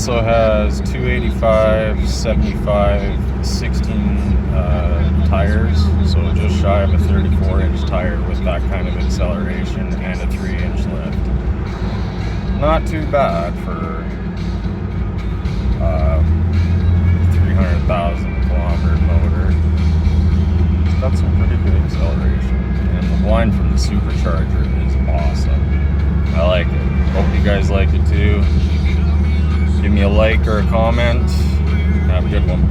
also has 285, 75, 16 tires, so just shy of a 34-inch tire with that kind of acceleration and a 3-inch lift. Not too bad for 300,000 kilometer motor. It's got some pretty good acceleration, and the whine from the supercharger is awesome. I like it. Hope you guys like it too. Give me a like or a comment. Have a good one.